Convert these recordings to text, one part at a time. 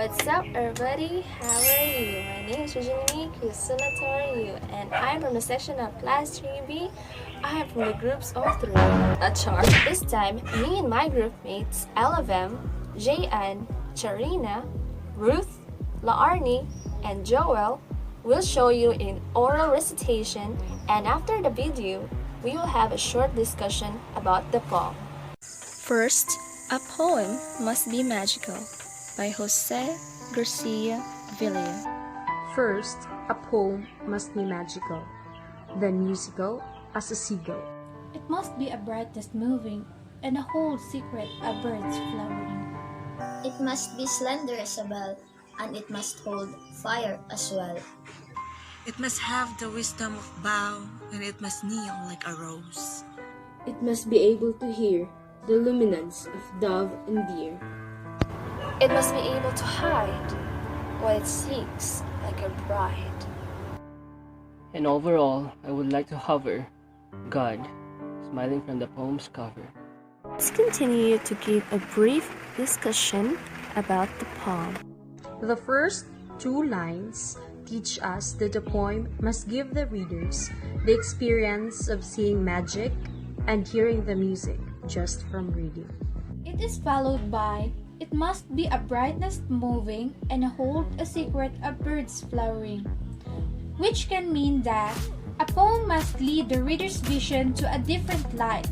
What's up, everybody? How are you? My name is Sulatoriorm, and I'm from the section of Class 3B. I am from the groups of 3. A chart. This time, me and my group mates, LFM, Jayan, Charina, Ruth, Laarni, and Joel will show you in oral recitation, and after the video, we will have a short discussion about the poem. First, a poem must be magical by Jose Garcia Villa. First, a poem must be magical, then musical as a seagull. It must be a brightest moving, and a whole secret a bird's flowering. It must be slender as a bell, and it must hold fire as well. It must have the wisdom of bow, and it must kneel like a rose. It must be able to hear the luminance of dove and deer. It must be able to hide what it seeks like a bride. And overall, I would like to hover God, smiling from the poem's cover. Let's continue to give a brief discussion about the poem. The first two lines teach us that the poem must give the readers the experience of seeing magic and hearing the music just from reading. It is followed by, it must be a brightness moving, and hold a secret a bird's flowering, which can mean that a poem must lead the reader's vision to a different light,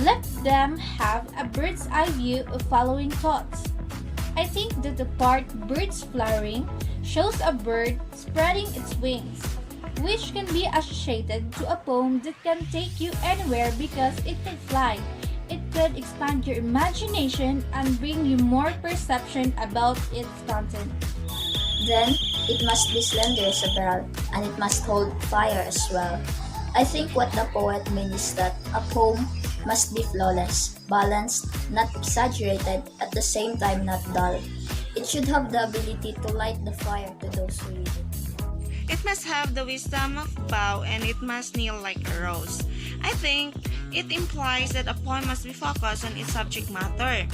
let them have a bird's eye view of following thoughts. I think that the part birds flowering shows a bird spreading its wings, which can be associated to a poem that can take you anywhere because it can fly. It could expand your imagination and bring you more perception about its content. Then, it must be slender as a bell, and it must hold fire as well. I think what the poet means is that a poem must be flawless, balanced, not exaggerated, at the same time not dull. It should have the ability to light the fire to those who read it. It must have the wisdom of bow, and it must kneel like a rose. I think it implies that a poem must be focused on its subject matter.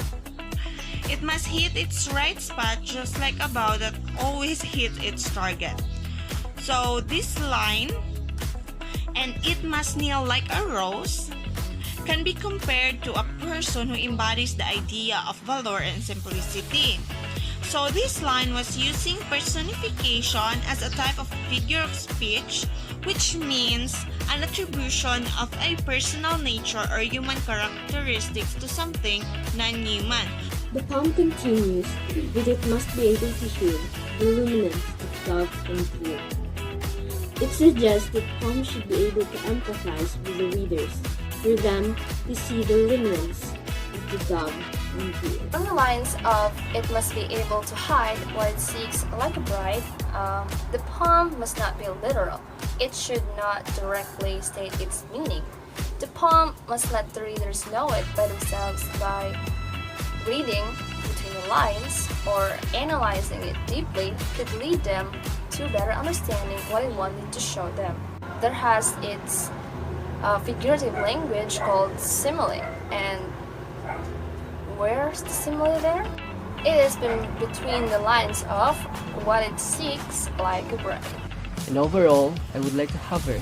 It must hit its right spot just like a bow that always hits its target. So this line, and it must kneel like a rose, can be compared to a person who embodies the idea of valor and simplicity. So this line was using personification as a type of figure of speech, which means an attribution of a personal nature or human characteristics to something non-human. The poem continues with it must be able to hear the luminance of dove and deer. It suggests that poem should be able to empathize with the readers, for them to see the luminance of the dove and deer. On the lines of it must be able to hide what it seeks like a bride, the poem must not be literal. It should not directly state its meaning. The poem must let the readers know it by themselves by reading between the lines or analyzing it deeply could lead them to better understanding what it wanted to show them. There has its figurative language called simile, and where's the simile there? It is between the lines of what it seeks like a bride. And overall, I would like to hover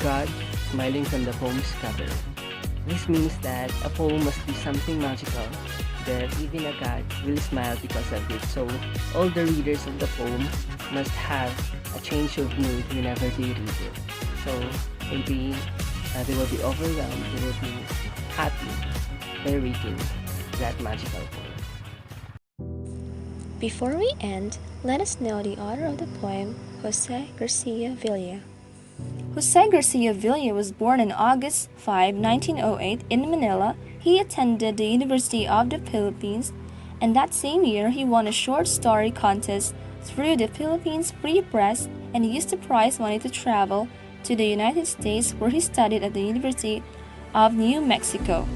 God, smiling from the poem's cover. This means that a poem must be something magical, that even a god will smile because of it. So all the readers of the poem must have a change of mood whenever they read it. So maybe they will be overwhelmed, they will be happy by reading that magical poem. Before we end, let us know the author of the poem, Jose Garcia Villa. Jose Garcia Villa was born on August 5, 1908 in Manila. He attended the University of the Philippines, and that same year he won a short story contest through the Philippines Free Press and used the prize money to travel to the United States, where he studied at the University of New Mexico.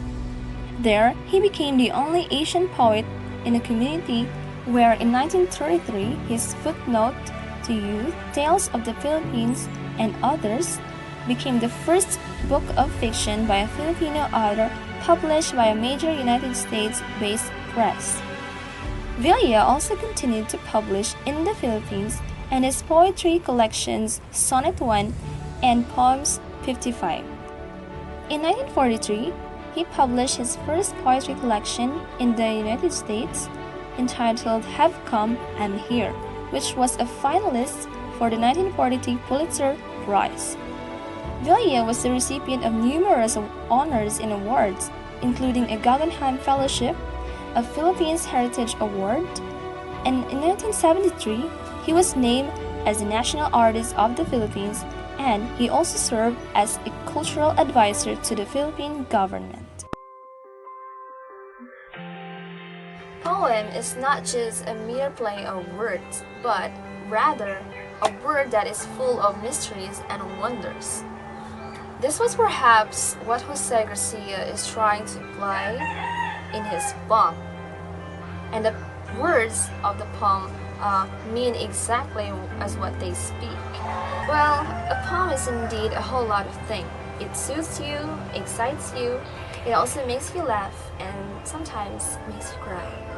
There, he became the only Asian poet in the community, where in 1933 his footnote to youth, Tales of the Philippines and Others, became the first book of fiction by a Filipino author published by a major United States-based press. Villa also continued to publish in the Philippines and his poetry collections Sonnet 1 and Poems 55. In 1943, he published his first poetry collection in the United States entitled Have Come, I'm Here, which was a finalist for the 1942 Pulitzer Prize. Villa was the recipient of numerous honors and awards, including a Guggenheim Fellowship, a Philippines Heritage Award, and in 1973, he was named as the National Artist of the Philippines, and he also served as a cultural advisor to the Philippine government. Poem is not just a mere play of words, but rather a word that is full of mysteries and wonders. This was perhaps what Jose Garcia is trying to imply in his poem, and the words of the poem mean exactly as what they speak. Well, a poem is indeed a whole lot of things. It soothes you, excites you, it also makes you laugh, and sometimes makes you cry.